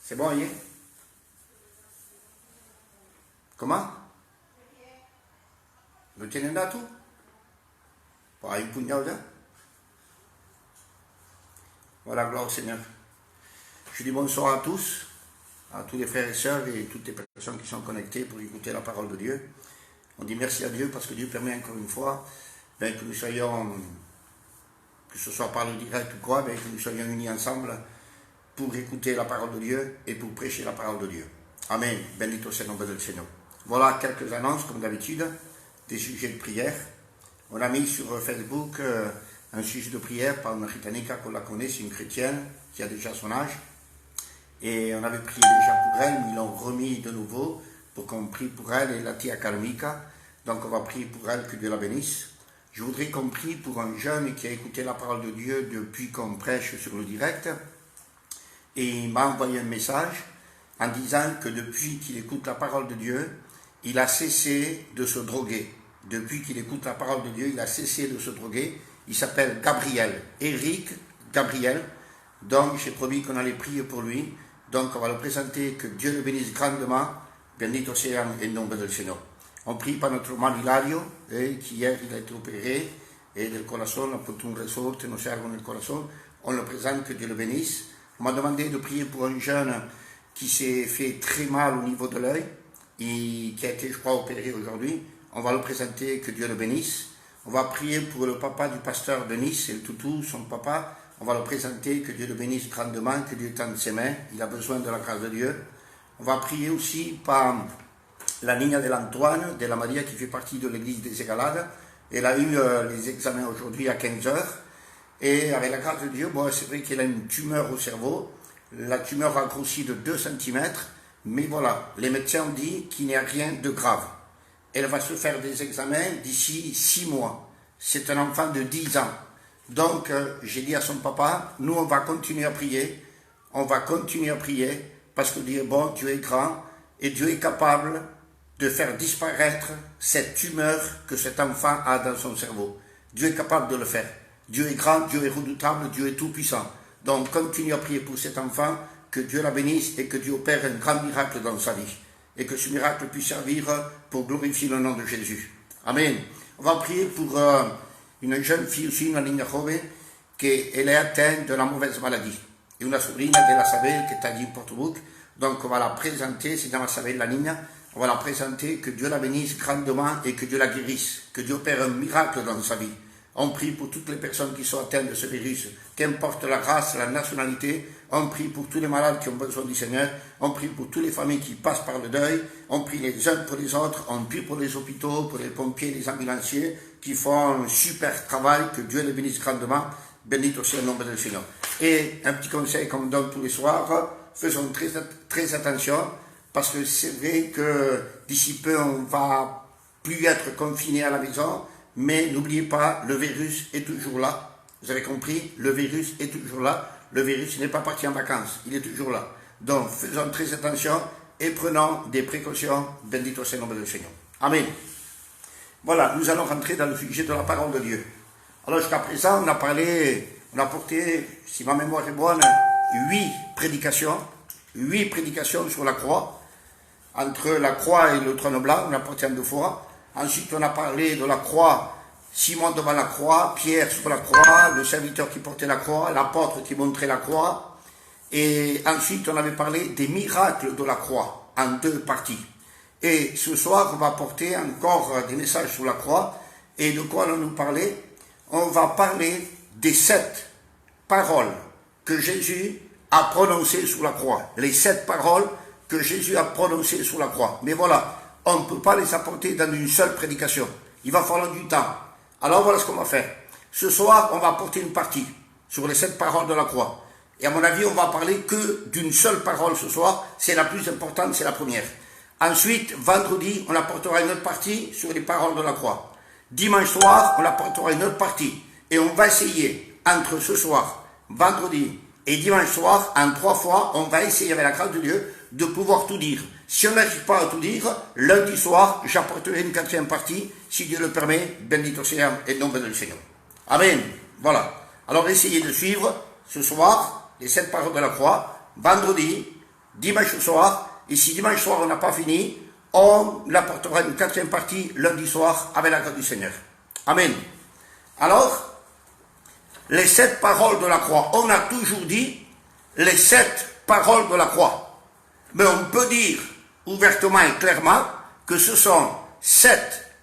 C'est bon, hein? Comment? Lo tieni andato? Hai un pugno là? Voilà, gloire au Seigneur. Je dis bonsoir à tous les frères et sœurs et toutes les personnes qui sont connectées pour écouter la parole de Dieu. On dit merci à Dieu parce que Dieu permet encore une fois que nous soyons, que ce soit par le direct ou quoi, que nous soyons unis ensemble pour écouter la parole de Dieu et pour prêcher la parole de Dieu. Amen. Bendito sea el nombre del Seigneur. Voilà quelques annonces, comme d'habitude, des sujets de prière. On a mis sur Facebook un sujet de prière par une Gitanica qu'on la connaît, c'est une chrétienne qui a déjà son âge. Et on avait prié déjà pour elle, mais ils l'ont remis de nouveau pour qu'on prie pour elle et la tia Carmica. Donc on va prier pour elle, que Dieu la bénisse. Je voudrais qu'on prie pour un jeune qui a écouté la parole de Dieu depuis qu'on prêche sur le direct. Et il m'a envoyé un message en disant que depuis qu'il écoute la parole de Dieu, il a cessé de se droguer. Depuis qu'il écoute la parole de Dieu, il a cessé de se droguer. Il s'appelle Gabriel, Eric Gabriel. Donc j'ai promis qu'on allait prier pour lui. Donc on va le présenter, que Dieu le bénisse grandement. Bendito sea el nombre del Señor. On prie par notre hermano Hilario, qui hier il a été opéré, et del corazón, a apunto un resorte, no sé, algo en el corazón. On le présente, que Dieu le bénisse. On m'a demandé de prier pour un jeune qui s'est fait très mal au niveau de l'œil, et qui a été, je crois, opéré aujourd'hui. On va le présenter, que Dieu le bénisse. On va prier pour le papa du pasteur de Nice, el toutou, son papa. On va le présenter, que Dieu le bénisse grandement, que Dieu tende ses mains. Il a besoin de la grâce de Dieu. On va prier aussi par la Niña de l'Antoine, de la Maria, qui fait partie de l'église des Égalades. Elle a eu les examens aujourd'hui à 15h. Et avec la grâce de Dieu, bon, c'est vrai qu'elle a une tumeur au cerveau. La tumeur a grossi de 2 cm. Mais voilà, les médecins ont dit qu'il n'y a rien de grave. Elle va se faire des examens d'ici 6 mois. C'est un enfant de 10 ans. Donc, j'ai dit à son papa, nous, on va continuer à prier. On va continuer à prier parce que Dieu est bon, Dieu est grand et Dieu est capable de faire disparaître cette tumeur que cet enfant a dans son cerveau. Dieu est capable de le faire. Dieu est grand, Dieu est redoutable, Dieu est tout-puissant. Donc, continue à prier pour cet enfant, que Dieu la bénisse et que Dieu opère un grand miracle dans sa vie. Et que ce miracle puisse servir pour glorifier le nom de Jésus. Amen. On va prier pour une jeune fille aussi, una niña joven, qu'elle est atteinte de la mauvaise maladie. Et une sobrina de la Sabel qui est allée en Portobouc. Donc on va la présenter, c'est dans la Sabel, la niña. On va la présenter, que Dieu la bénisse grandement et que Dieu la guérisse. Que Dieu opère un miracle dans sa vie. On prie pour toutes les personnes qui sont atteintes de ce virus, qu'importe la race, la nationalité. On prie pour tous les malades qui ont besoin du Seigneur. On prie pour toutes les familles qui passent par le deuil. On prie les uns pour les autres. On prie pour les hôpitaux, pour les pompiers, les ambulanciers qui font un super travail. Que Dieu les bénisse grandement. Bendito sea el nombre del Seigneur. Et un petit conseil qu'on donne tous les soirs, faisons très attention, parce que c'est vrai que d'ici peu, on va plus être confiné à la maison. Mais n'oubliez pas, le virus est toujours là. Vous avez compris? Le virus est toujours là. Le virus n'est pas parti en vacances. Il est toujours là. Donc, faisons très attention et prenons des précautions. Bendito sea el nombre del Seigneur. Amen. Voilà, nous allons rentrer dans le sujet de la parole de Dieu. Alors, jusqu'à présent, on a porté, si ma mémoire est bonne, 8 prédications sur la croix. Entre la croix et le trône blanc, on a porté en 2 fois. Ensuite, on a parlé de la croix, Simon devant la croix, Pierre sur la croix, le serviteur qui portait la croix, l'apôtre qui montrait la croix. Et ensuite, on avait parlé des miracles de la croix, en 2 parties. Et ce soir, on va porter encore des messages sur la croix. Et de quoi allons-nous parler? On va parler des 7 paroles que Jésus a prononcées sur la croix. Les 7 paroles que Jésus a prononcées sur la croix. Mais voilà, on ne peut pas les apporter dans une seule prédication. Il va falloir du temps. Alors voilà ce qu'on va faire. Ce soir, on va apporter une partie sur les 7 paroles de la croix. Et à mon avis, on va parler que d'une seule parole ce soir. C'est la plus importante, c'est la première. Ensuite, vendredi, on apportera une autre partie sur les paroles de la croix. Dimanche soir, on apportera une autre partie. Et on va essayer, entre ce soir, vendredi et dimanche soir, en 3 fois, on va essayer avec la grâce de Dieu de pouvoir tout dire. Si on n'arrive pas à tout dire, lundi soir, j'apporterai une 4e partie, si Dieu le permet. Bendito sea el nombre del Seigneur. Amen. Voilà. Alors essayez de suivre ce soir les 7 paroles de la croix, vendredi, dimanche soir. Et si dimanche soir on n'a pas fini, on apportera une 4e partie lundi soir avec la grâce du Seigneur. Amen. Alors, les 7 paroles de la croix. On a toujours dit les 7 paroles de la croix. Mais on peut dire ouvertement et clairement que ce sont 7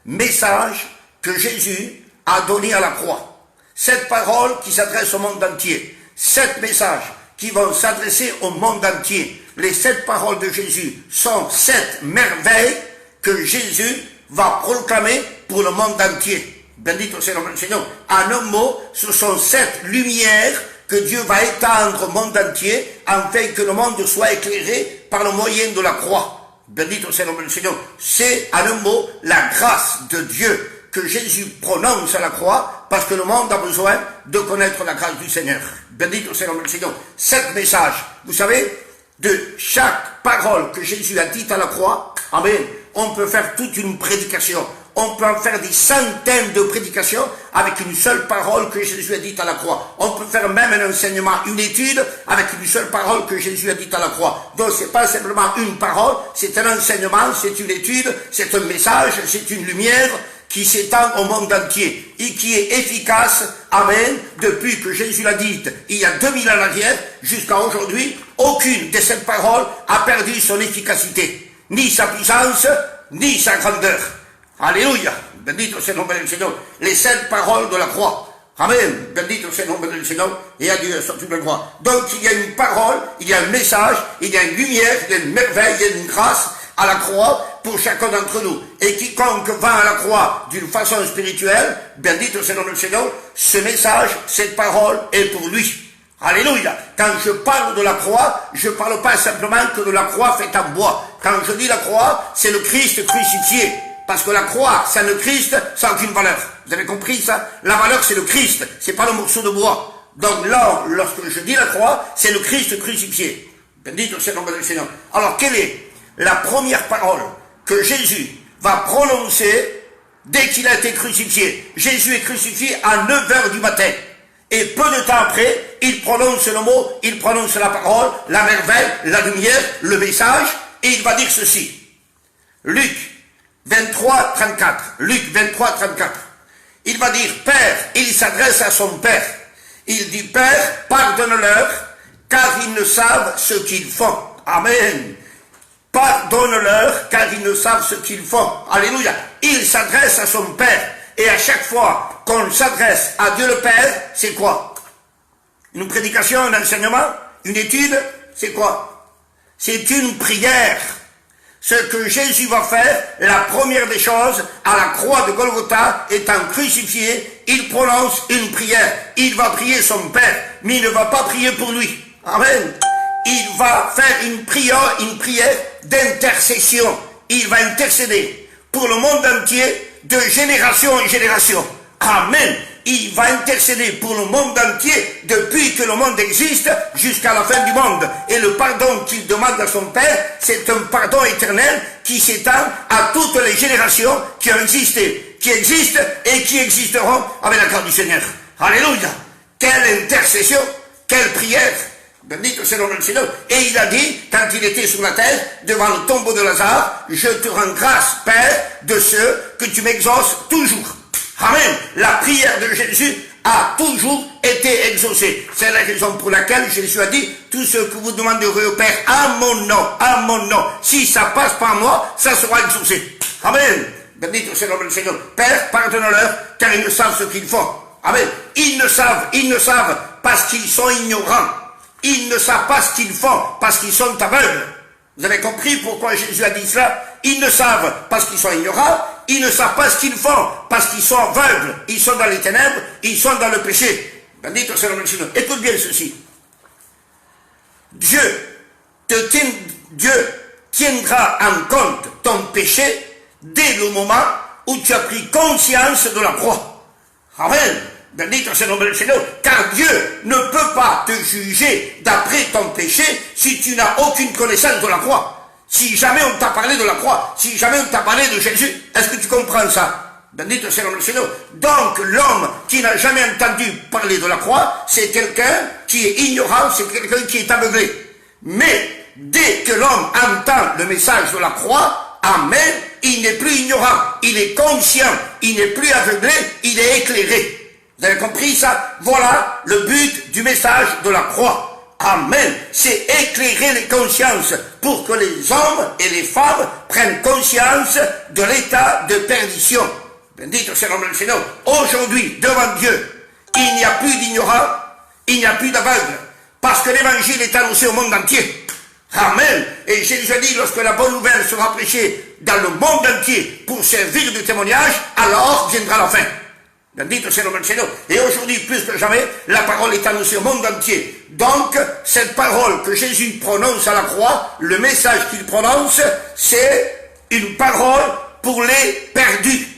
messages que Jésus a donnés à la croix. 7 paroles qui s'adressent au monde entier. 7 messages qui vont s'adresser au monde entier. Les 7 paroles de Jésus sont 7 merveilles que Jésus va proclamer pour le monde entier. Bendito soit le nom du Seigneur. En un mot, ce sont 7 lumières que Dieu va étendre au monde entier afin que le monde soit éclairé par le moyen de la croix. Bendito soit le nom du Seigneur. C'est en un mot la grâce de Dieu que Jésus prononce à la croix parce que le monde a besoin de connaître la grâce du Seigneur. Bendito soit le nom du Seigneur. 7 messages. Vous savez, de chaque parole que Jésus a dite à la croix, amen, on peut faire toute une prédication. On peut en faire des centaines de prédications avec une seule parole que Jésus a dite à la croix. On peut faire même un enseignement, une étude avec une seule parole que Jésus a dite à la croix. Donc c'est pas simplement une parole, c'est un enseignement, c'est une étude, c'est un message, c'est une lumière qui s'étend au monde entier et qui est efficace, amen, depuis que Jésus l'a dite il y a 2000 ans en arrière jusqu'à aujourd'hui. Aucune de ces paroles a perdu son efficacité, ni sa puissance, ni sa grandeur. Alléluia, bendito c'est le nom du Seigneur. Les 7 paroles de la croix. Amen, bendito c'est le nom du Seigneur. Et à Dieu soit toute la gloire. Donc il y a une parole, il y a un message, il y a une lumière, il y a une merveille, il y a une grâce à la croix pour chacun d'entre nous. Et quiconque va à la croix d'une façon spirituelle, bendito c'est le nom du Seigneur, ce message, cette parole est pour lui. Alléluia. Quand je parle de la croix, je ne parle pas simplement que de la croix faite en bois. Quand je dis la croix, c'est le Christ crucifié. Parce que la croix, sans le Christ, ça n'a aucune valeur. Vous avez compris ça? La valeur, c'est le Christ, c'est pas le morceau de bois. Donc là, lorsque je dis la croix, c'est le Christ crucifié. Bendito soit le nom du Seigneur. Alors, quelle est la première parole que Jésus va prononcer dès qu'il a été crucifié? Jésus est crucifié à 9h du matin. Et peu de temps après, il prononce le mot, il prononce la parole, la merveille, la lumière, le message, et il va dire ceci. Luc 23, 34. Luc 23, 34. Il va dire, Père, il s'adresse à son Père. Il dit, Père, pardonne-leur, car ils ne savent ce qu'ils font. Amen. Pardonne-leur, car ils ne savent ce qu'ils font. Alléluia. Il s'adresse à son Père. Et à chaque fois qu'on s'adresse à Dieu le Père, c'est quoi? Une prédication, un enseignement, une étude, c'est quoi? C'est une prière. Ce que Jésus va faire, la première des choses, à la croix de Golgotha, étant crucifié, il prononce une prière. Il va prier son Père, mais il ne va pas prier pour lui. Amen. Il va faire une prière d'intercession. Il va intercéder pour le monde entier, de génération en génération. Amen. Il va intercéder pour le monde entier depuis que le monde existe jusqu'à la fin du monde. Et le pardon qu'il demande à son Père, c'est un pardon éternel qui s'étend à toutes les générations qui ont existé, qui existent et qui existeront avec la grâce du Seigneur. Alléluia. Quelle intercession, quelle prière. Bendito c'est le nom du Seigneur. Et il a dit, quand il était sur la terre, devant le tombeau de Lazare, je te rends grâce, Père, de ce que tu m'exauces toujours. Amen. La prière de Jésus a toujours été exaucée. C'est la raison pour laquelle Jésus a dit, tout ce que vous demanderez au Père à mon nom, si ça passe par moi, ça sera exaucé. Amen. Bendito c'est le nom du Seigneur. Père, pardonne-leur, car ils ne savent ce qu'ils font. Amen. Ils ne savent parce qu'ils sont ignorants. Ils ne savent pas ce qu'ils font parce qu'ils sont aveugles. Vous avez compris pourquoi Jésus a dit cela? Ils ne savent parce qu'ils sont ignorants, ils ne savent pas ce qu'ils font parce qu'ils sont aveugles, ils sont dans les ténèbres, ils sont dans le péché. Bendito c'est le nom du Seigneur. Écoute bien ceci. Dieu tiendra en compte ton péché dès le moment où tu as pris conscience de la croix. Amen. Bendito c'est le nom du Seigneur, car Dieu ne peut pas te juger d'après ton péché si tu n'as aucune connaissance de la croix. Si jamais on t'a parlé de la croix, si jamais on t'a parlé de Jésus, est-ce que tu comprends ça? Bendito c'est le nom du Seigneur. Donc l'homme qui n'a jamais entendu parler de la croix, c'est quelqu'un qui est ignorant, c'est quelqu'un qui est aveuglé. Mais dès que l'homme entend le message de la croix, amen, il n'est plus ignorant, il est conscient, il n'est plus aveuglé, il est éclairé. Vous avez compris ça? Voilà le but du message de la croix. Amen. C'est éclairer les consciences pour que les hommes et les femmes prennent conscience de l'état de perdition. Bendito soit le nom du Seigneur. Aujourd'hui, devant Dieu, il n'y a plus d'ignorants, il n'y a plus d'aveugles, parce que l'évangile est annoncé au monde entier. Amen. Et Jésus a dit, lorsque la bonne nouvelle sera prêchée dans le monde entier pour servir de témoignage, alors viendra la fin. Bendito soit le nom du Seigneur. Et aujourd'hui, plus que jamais, la parole est annoncée au monde entier. Donc, cette parole que Jésus prononce à la croix, le message qu'il prononce, c'est une parole pour les perdus.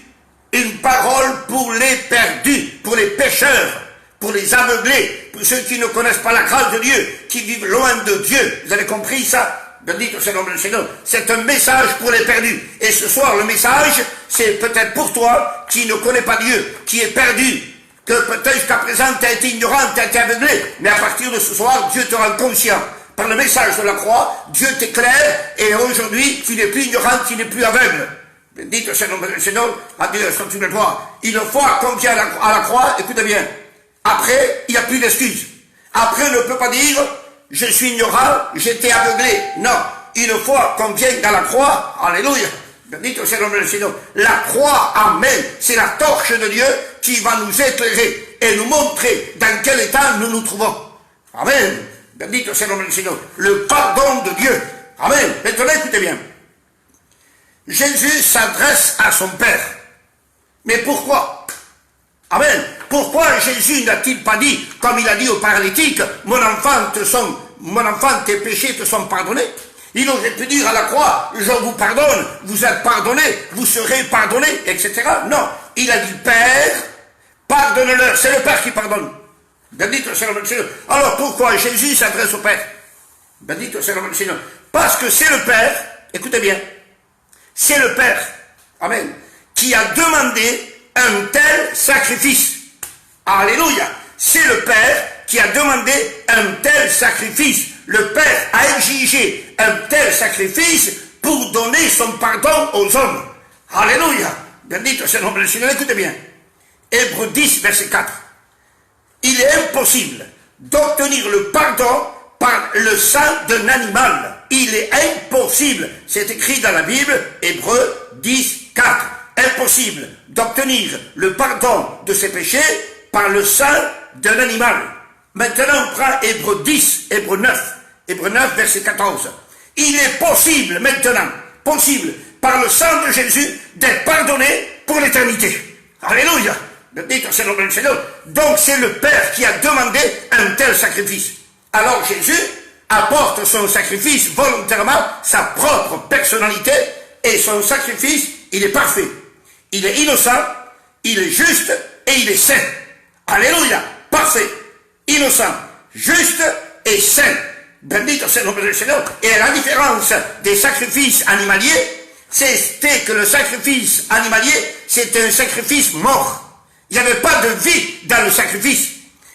Une parole pour les perdus, pour les pécheurs, pour les aveuglés, pour ceux qui ne connaissent pas la grâce de Dieu, qui vivent loin de Dieu. Vous avez compris ça? Bendito soit le nom du Seigneur. C'est un message pour les perdus. Et ce soir, le message, c'est peut-être pour toi qui ne connais pas Dieu, qui est perdu, que peut-être jusqu'à présent tu as été ignorant, tu as été aveuglé, mais à partir de ce soir, Dieu te rend conscient. Par le message de la croix, Dieu t'éclaire, et aujourd'hui, tu n'es plus ignorant, tu n'es plus aveugle. Bendito soit le nom du Seigneur. Adieu, tu le vois. Une fois qu'on vient à la croix, écoutez bien, après, il n'y a plus d'excuses. Après, on ne peut pas dire, je suis ignorant, j'étais aveuglé. Non, une fois qu'on vient à la croix, alléluia, bendito soit le nom du Seigneur. La croix, amen, c'est la torche de Dieu qui va nous éclairer et nous montrer dans quel état nous nous trouvons. Amen, bendito soit le nom du Seigneur. Le pardon de Dieu. Amen. Maintenant, écoutez bien. Jésus s'adresse à son Père. Mais pourquoi? Amen. Pourquoi Jésus n'a-t-il pas dit, comme il a dit au paralytique, mon enfant, tes péchés te sont pardonnés? Il aurait pu dire à la croix, je vous pardonne, vous êtes pardonné, vous serez pardonné, etc. Non, il a dit, Père, pardonne-leur. C'est le Père qui pardonne. Bendito soit le nom du Seigneur. Alors pourquoi Jésus s'adresse au Père? Bendito soit le nom du Seigneur. Parce que c'est le Père, écoutez bien, c'est le Père, amen, qui a demandé un tel sacrifice. Alléluia. C'est le Père qui a demandé un tel sacrifice. Le Père a exigé un tel sacrifice pour donner son pardon aux hommes. Alléluia. Bendito soit le nom du Seigneur. Écoutez bien. Hébreux 10, verset 4. Il est impossible d'obtenir le pardon par le sang d'un animal. Il est impossible. C'est écrit dans la Bible, Hébreux 10, 4. Impossible d'obtenir le pardon de ses péchés par le sang d'un animal. Maintenant, on prend Hébreux 10, Hébreux 9, verset 14. Il est possible maintenant, par le sang de Jésus, d'être pardonné pour l'éternité. Alléluia. Bendito soit le nom du Seigneur. Donc c'est le Père qui a demandé un tel sacrifice. Alors Jésus apporte son sacrifice volontairement, sa propre personnalité, et son sacrifice, il est parfait. Il est innocent, il est juste et il est saint. Alléluia, parfait, innocent, juste et saint. Bendito soit le nom du Seigneur. Et la différence des sacrifices animaliers, c'était que le sacrifice animalier, c'était un sacrifice mort. Il n'y avait pas de vie dans le sacrifice.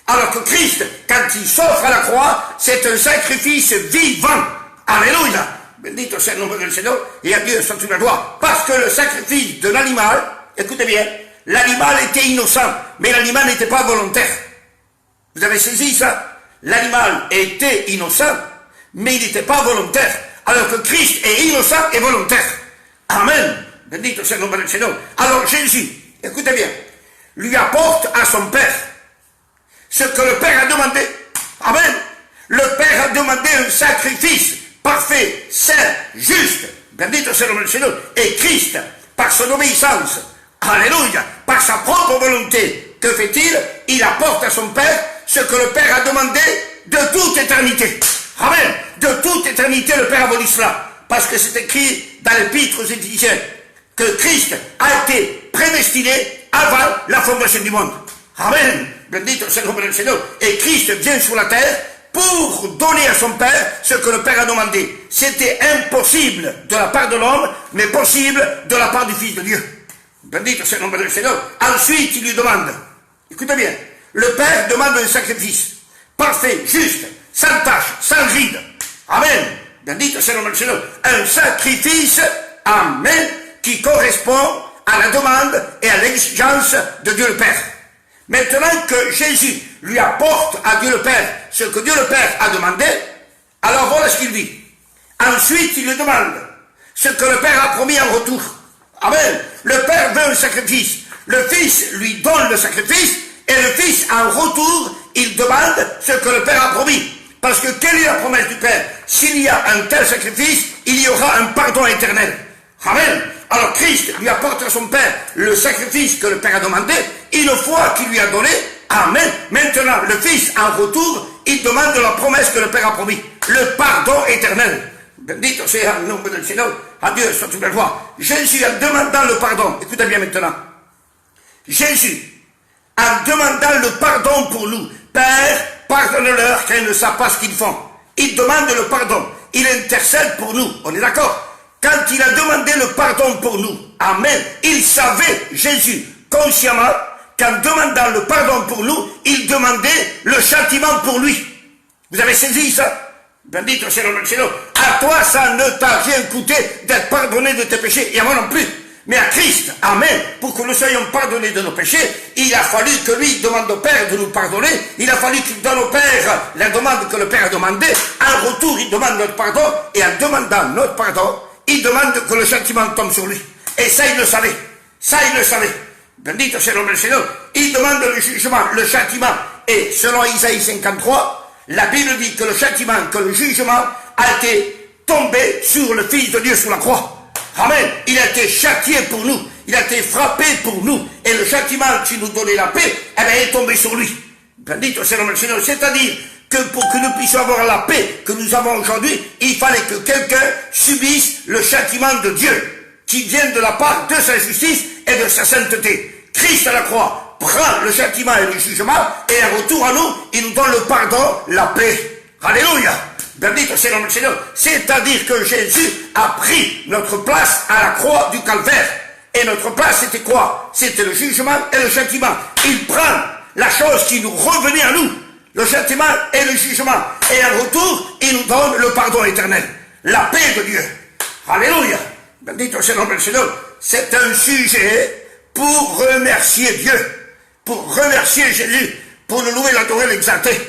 Alors que Christ, quand il s'offre à la croix, c'est un sacrifice vivant. Alléluia. Bendito soit le nom du Seigneur. Et à Dieu soit toute la gloire. Parce que le sacrifice de l'animal, écoutez bien, l'animal était innocent, mais l'animal n'était pas volontaire. Vous avez saisi ça? L'animal était innocent, mais il n'était pas volontaire. Alors que Christ est innocent et volontaire. Amen. Bendito soit le nom du Seigneur. Alors Jésus, écoutez bien, lui apporte à son Père ce que le Père a demandé. Amen. Le Père a demandé un sacrifice parfait, saint, juste. Bendito soit le nom du Seigneur. Et Christ, par son obéissance, alléluia, par sa propre volonté, que fait-il? Il apporte à son Père ce que le Père a demandé de toute éternité. Amen. De toute éternité, le Père a voulu cela. Parce que c'est écrit dans l'Épître aux Éphésiens que Christ a été prédestiné avant la fondation du monde. Amen. Bendito soit le nom du Seigneur. Et Christ vient sur la terre pour donner à son Père ce que le Père a demandé. C'était impossible de la part de l'homme, mais possible de la part du Fils de Dieu. Bendito soit le nom du Seigneur. Ensuite, il lui demande, écoutez bien, le Père demande un sacrifice parfait, juste, sans tache, sans ride. Amen. Bendito c'est le nom du Seigneur. Un sacrifice, amen, qui correspond à la demande et à l'exigence de Dieu le Père. Maintenant que Jésus lui apporte à Dieu le Père ce que Dieu le Père a demandé, alors voilà ce qu'il dit. Ensuite, il lui demande ce que le Père a promis en retour. Amen. Le Père veut un sacrifice. Le Fils lui donne le sacrifice et le Fils, en retour, il demande ce que le Père a promis. Parce que quelle est la promesse du Père? S'il y a un tel sacrifice, il y aura un pardon éternel. Amen. Alors Christ lui apporte à son Père le sacrifice que le Père a demandé, une fois qu'il lui a donné, amen. Maintenant, le Fils, en retour, il demande la promesse que le Père a promis, le pardon éternel. Bendito sea le nom du Seigneur, à Dieu soit toute la gloire. Jésus, en demandant le pardon, écoutez bien maintenant, Jésus, en demandant le pardon pour nous, Père, pardonne-leur car ils ne savent pas ce qu'ils font. Il demande le pardon, il intercède pour nous, on est d'accord? Quand il a demandé le pardon pour nous, amen, il savait, Jésus, consciemment, qu'en demandant le pardon pour nous, il demandait le châtiment pour lui. Vous avez saisi ça? Bendito c'est le nom du Seigneur. À toi, ça ne t'a rien coûté d'être pardonné de tes péchés, et à moi non plus. Mais à Christ, amen, pour que nous soyons pardonnés de nos péchés, il a fallu que lui demande au Père de nous pardonner, il a fallu qu'il donne au Père la demande que le Père a demandée, en retour il demande notre pardon, et en demandant notre pardon, il demande que le châtiment tombe sur lui. Et ça, il le savait. Ça, il le savait. Bendito c'est le nom du Seigneur. Il demande le jugement, le châtiment. Et selon Isaïe 53, la Bible dit que le châtiment, que le jugement a été tombé sur le Fils de Dieu sur la croix. Amen. Il a été châtié pour nous. Il a été frappé pour nous. Et le châtiment qui nous donnait la paix, eh bien, est tombé sur lui. Bendito c'est le nom du Seigneur. C'est-à-dire que pour que nous puissions avoir la paix que nous avons aujourd'hui, il fallait que quelqu'un subisse le châtiment de Dieu, qui vient de la part de sa justice et de sa sainteté. Christ à la croix prend le châtiment et le jugement, et en retour à nous, il nous donne le pardon, la paix. Alléluia. Bendito c'est le nom du Seigneur. C'est-à-dire que Jésus a pris notre place à la croix du Calvaire. Et notre place, c'était quoi? C'était le jugement et le châtiment. Il prend la chose qui nous revenait à nous, le châtiment et le jugement. Et en retour, il nous donne le pardon éternel. La paix de Dieu. Alléluia. Bendito c'est le nom du Seigneur. C'est un sujet pour remercier Dieu. Pour remercier Jésus. Pour le louer, l'adorer, l'exalter.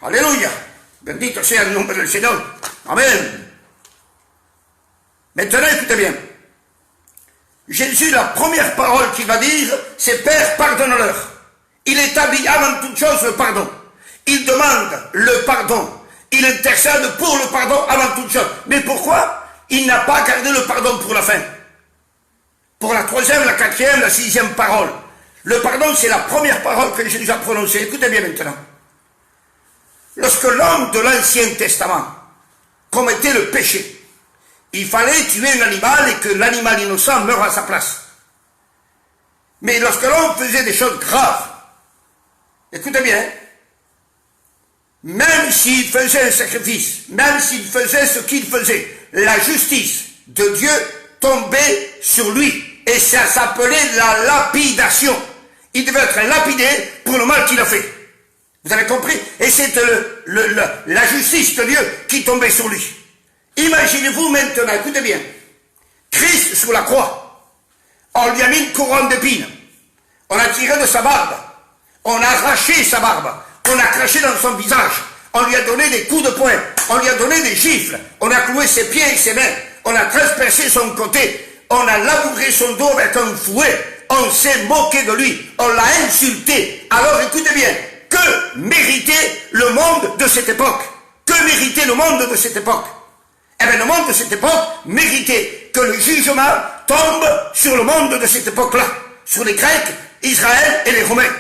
Alléluia. Bendito sea le nom du Seigneur. Amen. Maintenant, écoutez bien. Jésus, la première parole qu'il va dire, c'est Père, pardonne-leur. Il établit avant toute chose le pardon. Il demande le pardon. Il intercède pour le pardon avant toute chose. Mais pourquoi il n'a pas gardé le pardon pour la fin? Pour la troisième, la quatrième, la sixième parole. Le pardon, c'est la première parole que Jésus a prononcée. Écoutez bien maintenant. Lorsque l'homme de l'Ancien Testament commettait le péché, il fallait tuer un animal et que l'animal innocent meure à sa place. Mais lorsque l'homme faisait des choses graves, écoutez bien, même s'il faisait un sacrifice, même s'il faisait ce qu'il faisait, la justice de Dieu tombait sur lui. Et ça s'appelait la lapidation. Il devait être lapidé pour le mal qu'il a fait. Vous avez compris? Et c'était la justice de Dieu qui tombait sur lui. Imaginez-vous maintenant, écoutez bien, Christ sous la croix, on lui a mis une couronne d'épines, on a tiré de sa barbe, on a arraché sa barbe, on a craché dans son visage, on lui a donné des coups de poing, on lui a donné des gifles, on a cloué ses pieds et ses mains, on a transpercé son côté, on a labouré son dos avec un fouet, on s'est moqué de lui, on l'a insulté. Alors écoutez bien, que méritait le monde de cette époque? Que méritait le monde de cette époque? Eh bien, le monde de cette époque méritait que le jugement tombe sur le monde de cette époque-là, sur les Grecs, Israël et les Romains.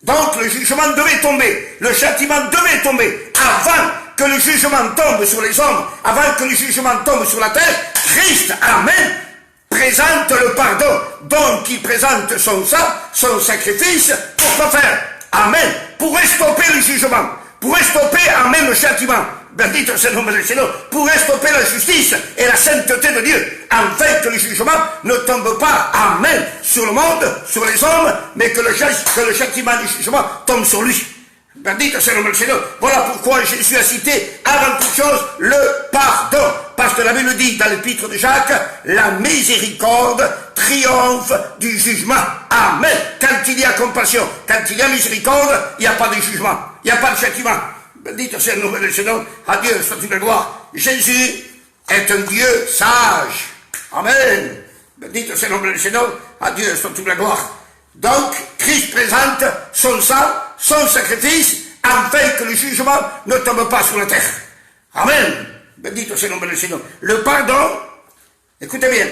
Donc, le jugement devait tomber, le châtiment devait tomber, avant que le jugement tombe sur les hommes, avant que le jugement tombe sur la terre. Christ, amen, présente le pardon. Donc, il présente son sang, son sacrifice, pour quoi faire? Amen, pour stopper le jugement, pour stopper, amen, le châtiment. Bendito c'est le nom du Seigneur, pour stopper la justice et la sainteté de Dieu, afin que le jugement ne tombe pas, amen, sur le monde, sur les hommes, mais que le châtiment du jugement tombe sur lui. Bendito c'est le nom du Seigneur. Voilà pourquoi Jésus a cité avant toute chose le pardon. Parce que la Bible dit dans l'épître de Jacques, la miséricorde triomphe du jugement. Amen. Quand il y a compassion, quand il y a miséricorde, il n'y a pas de jugement, il n'y a pas de châtiment. Bendito c'est le nom du Seigneur. À Dieu soit toute la gloire. Jésus est un Dieu sage. Amen. Bendito c'est le nom du Seigneur. À Dieu soit toute la gloire. Donc, Christ présente son sang, son sacrifice, afin que le jugement ne tombe pas sur la terre. Amen. Bendito c'est le nom du Seigneur. Le pardon, écoutez bien,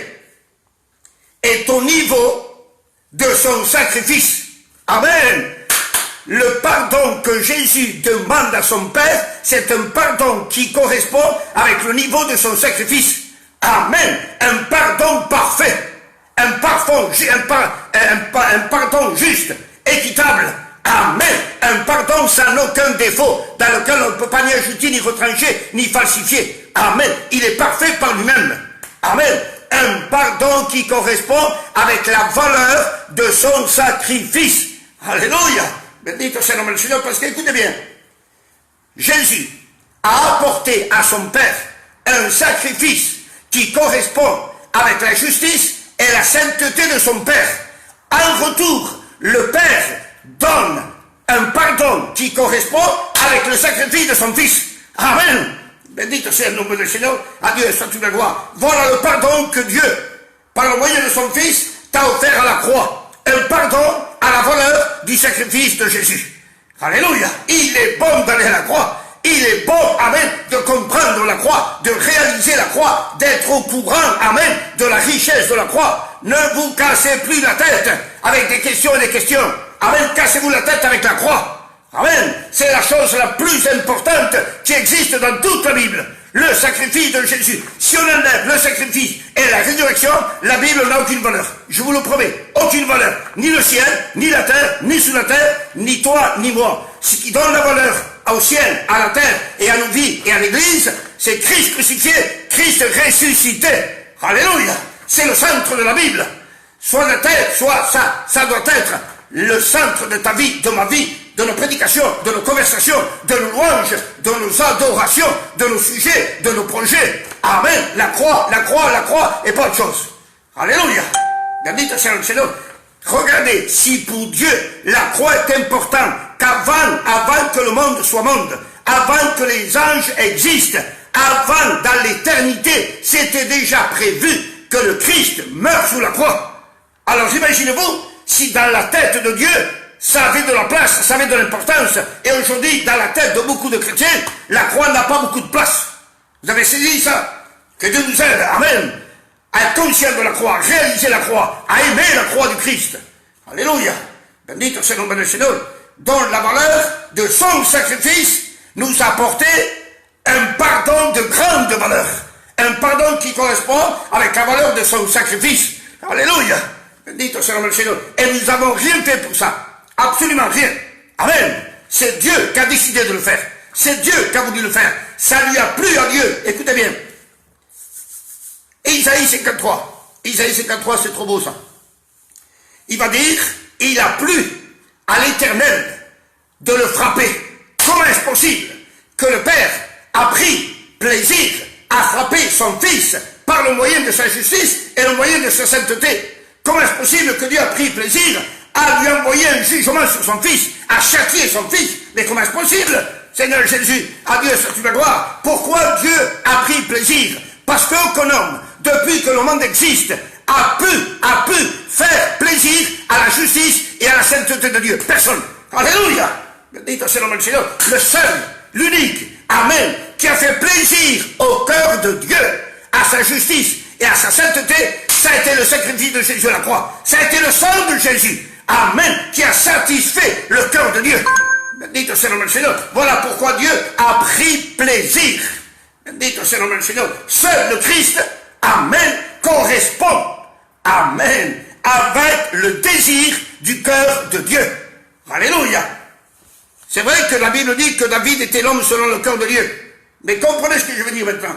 est au niveau de son sacrifice. Amen. Le pardon que Jésus demande à son Père, c'est un pardon qui correspond avec le niveau de son sacrifice. Amen. Un pardon parfait. Un pardon juste, équitable. Amen. Un pardon sans aucun défaut, dans lequel on ne peut pas ni ajouter, ni retrancher, ni falsifier. Amen. Il est parfait par lui-même. Amen. Un pardon qui correspond avec la valeur de son sacrifice. Alléluia. Bendito c'est le nom du Seigneur, parce qu'écoutez bien. Jésus a apporté à son Père un sacrifice qui correspond avec la justice et la sainteté de son Père. En retour, le Père donne un pardon qui correspond avec le sacrifice de son Fils. Amen. Bendito c'est le nom du Seigneur. À Dieu soit toute la gloire. Voilà le pardon que Dieu, par le moyen de son Fils, t'a offert à la croix. Un pardon à la valeur du sacrifice de Jésus. Alléluia. Il est bon d'aller à la croix. Il est bon, amen, de comprendre la croix, de réaliser la croix, d'être au courant, amen, de la richesse de la croix. Ne vous cassez plus la tête avec des questions et des questions. Amen, cassez-vous la tête avec la croix. Amen, c'est la chose la plus importante qui existe dans toute la Bible. Le sacrifice de Jésus. Si on enlève le sacrifice et la résurrection, la Bible n'a aucune valeur. Je vous le promets, aucune valeur. Ni le ciel, ni la terre, ni sous la terre, ni toi, ni moi. Ce qui donne la valeur au ciel, à la terre et à nos vies et à l'église, c'est Christ crucifié, Christ ressuscité. Alléluia. C'est le centre de la Bible. Soit la terre, soit ça doit être le centre de ta vie, de ma vie, de nos prédications, de nos conversations, de nos louanges, de nos adorations, de nos sujets, de nos projets. Amen. La croix, et pas autre chose. Alléluia. Bendito sea le Seigneur. Regardez, si pour Dieu, la croix est importante, avant que le monde soit monde, avant que les anges existent, avant, dans l'éternité, c'était déjà prévu que le Christ meure sous la croix. Alors imaginez-vous, si dans la tête de Dieu, ça avait de la place, ça avait de l'importance, et aujourd'hui, dans la tête de beaucoup de chrétiens, la croix n'a pas beaucoup de place. Vous avez saisi ça? Que Dieu nous aide, amen, à être conscient de la croix, à réaliser la croix, à aimer la croix du Christ. Alléluia. Bendito c'est le nom du Seigneur, dont la valeur de son sacrifice nous a apporté un pardon de grande valeur. Un pardon qui correspond avec la valeur de son sacrifice. Alléluia. Bendito c'est le nom du Seigneur. Et nous n'avons rien fait pour ça. Absolument rien. Amen. C'est Dieu qui a décidé de le faire. C'est Dieu qui a voulu le faire. Ça lui a plu à Dieu. Écoutez bien. Isaïe 53. Isaïe 53, c'est trop beau ça. Il va dire, il a plu à l'Éternel de le frapper. Comment est-ce possible que le Père a pris plaisir à frapper son Fils par le moyen de sa justice et le moyen de sa sainteté? Comment est-ce possible que Dieu a pris plaisir à lui envoyer un jugement sur son Fils, à châtier son Fils? Mais comment est-ce possible? Seigneur Jésus, à Dieu soit toute la gloire. Pourquoi Dieu a pris plaisir? Parce qu'aucun homme, depuis que le monde existe, a pu faire plaisir à la justice et à la sainteté de Dieu. Personne. Alléluia. Bendito c'est le nom du Seigneur. Le seul, l'unique, amen, qui a fait plaisir au cœur de Dieu, à sa justice et à sa sainteté, ça a été le sacrifice de Jésus à la croix. Ça a été le sang de Jésus, amen, qui a satisfait le cœur de Dieu. Bendito c'est le nom du Seigneur. Voilà pourquoi Dieu a pris plaisir. Bendito c'est le nom du Seigneur. Seul le Christ, amen, correspond, amen, avec le désir du cœur de Dieu. Alléluia. C'est vrai que la Bible dit que David était l'homme selon le cœur de Dieu. Mais comprenez ce que je veux dire maintenant.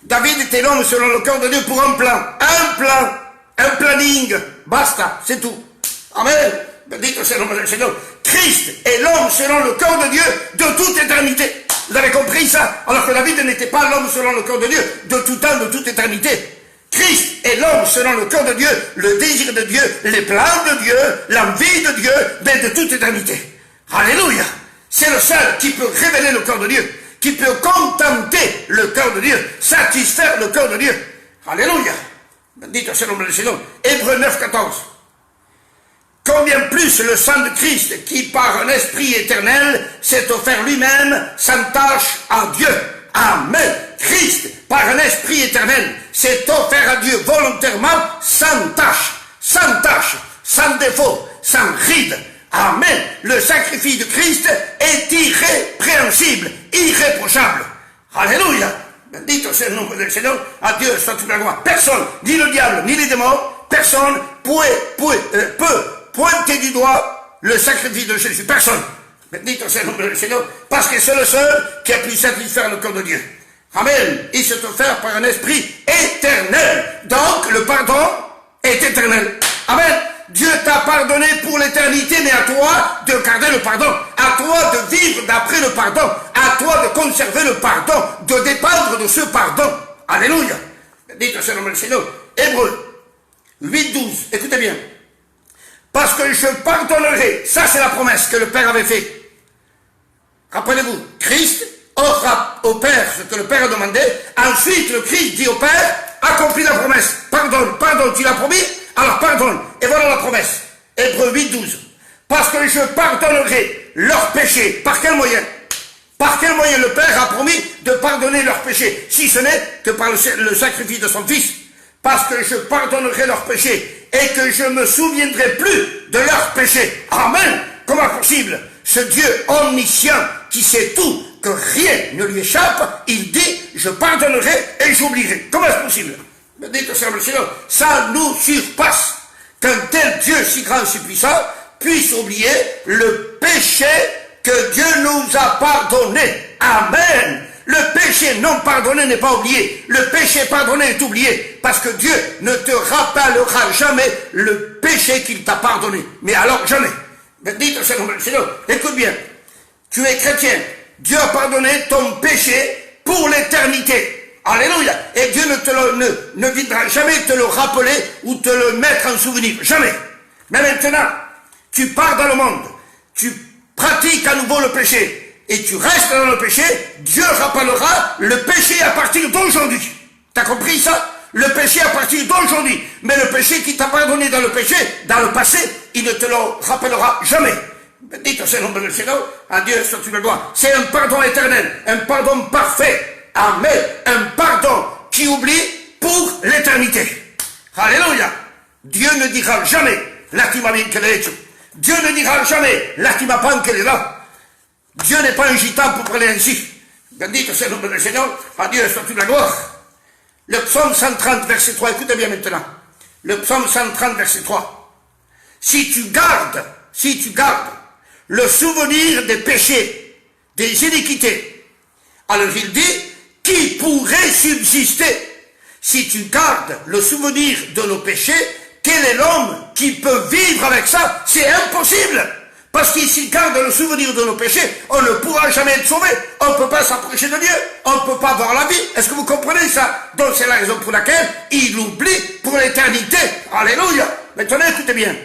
David était l'homme selon le cœur de Dieu pour un plan, un planning, basta, c'est tout. Amen. Dites au Seigneur, Christ est l'homme selon le cœur de Dieu de toute éternité. Vous avez compris ça? Alors que David n'était pas l'homme selon le cœur de Dieu de tout temps, de toute éternité. Christ est l'homme selon le cœur de Dieu, le désir de Dieu, les plans de Dieu, l'envie de Dieu, mais de toute éternité. Alléluia! C'est le seul qui peut révéler le cœur de Dieu, qui peut contenter le cœur de Dieu, satisfaire le cœur de Dieu. Alléluia! Dites au Seigneur, Hébreux 9, 14. Combien plus le sang de Christ, qui par un esprit éternel s'est offert lui-même sans tâche à Dieu. Amen. Christ, par un esprit éternel, s'est offert à Dieu volontairement sans tâche, sans défaut, sans ride. Amen. Le sacrifice de Christ est irrépréhensible, irréprochable. Alléluia. Dites au Seigneur, à Dieu soit toute la gloire. Personne, ni le diable, ni les démons, personne peut pointer du doigt le sacrifice de Jésus. Personne. Mais dites au Seigneur, parce que c'est le seul qui a pu satisfaire le cœur de Dieu. Amen. Il s'est offert par un esprit éternel. Donc, le pardon est éternel. Amen. Dieu t'a pardonné pour l'éternité, mais à toi de garder le pardon. À toi de vivre d'après le pardon. À toi de conserver le pardon. De dépendre de ce pardon. Alléluia. Dites au Seigneur, Hébreux 8, 12. Écoutez bien. Parce que je pardonnerai. Ça, c'est la promesse que le Père avait faite. Rappelez-vous, Christ offre au Père ce que le Père a demandé. Ensuite, le Christ dit au Père, accomplis la promesse. Pardonne, tu l'as promis, alors pardonne. Et voilà la promesse. Hébreux 8, 12. Parce que je pardonnerai leurs péchés. Par quel moyen? Par quel moyen le Père a promis de pardonner leurs péchés, si ce n'est que par le sacrifice de son Fils? Parce que je pardonnerai leurs péchés et que je ne me souviendrai plus de leurs péchés. Amen. Comment possible? Ce Dieu omniscient qui sait tout, que rien ne lui échappe, il dit, je pardonnerai et j'oublierai. Comment est-ce possible? Mais dites au Seigneur, ça nous surpasse qu'un tel Dieu si grand, si puissant, puisse oublier le péché que Dieu nous a pardonné. Amen. Le péché non pardonné n'est pas oublié. Le péché pardonné est oublié. Parce que Dieu ne te rappellera jamais le péché qu'il t'a pardonné. Mais alors jamais. Mais dites au Seigneur, écoute bien. Tu es chrétien. Dieu a pardonné ton péché pour l'éternité. Alléluia. Et Dieu ne viendra jamais te le rappeler ou te le mettre en souvenir. Jamais. Mais maintenant, tu pars dans le monde. Tu pratiques à nouveau le péché. Et tu restes dans le péché, Dieu rappellera le péché à partir d'aujourd'hui. T'as compris ça? Le péché à partir d'aujourd'hui. Mais le péché qui t'a pardonné dans le péché, dans le passé, il ne te le rappellera jamais. Dites au Seigneur, à Dieu soit tu le dois. C'est un pardon éternel, un pardon parfait. Amen. Un pardon qui oublie pour l'éternité. Alléluia. Dieu ne dira jamais, là tu m'as mis que l'es. Dieu ne dira jamais, là tu m'as pas qu'elle est là. Dieu n'est pas un gitan pour parler ainsi. Dites au Seigneur, à Dieu soit toute la gloire. Le psaume 130, verset 3, écoutez bien maintenant. Le psaume 130, verset 3. Si tu gardes le souvenir des péchés, des iniquités, alors il dit, qui pourrait subsister? Si tu gardes le souvenir de nos péchés, quel est l'homme qui peut vivre avec ça? C'est impossible. Parce qu'ici, garde le souvenir de nos péchés, on ne pourra jamais être sauvé. On ne peut pas s'approcher de Dieu. On ne peut pas avoir la vie. Est-ce que vous comprenez ça? Donc c'est la raison pour laquelle il oublie pour l'éternité. Alléluia. Maintenant, écoutez bien.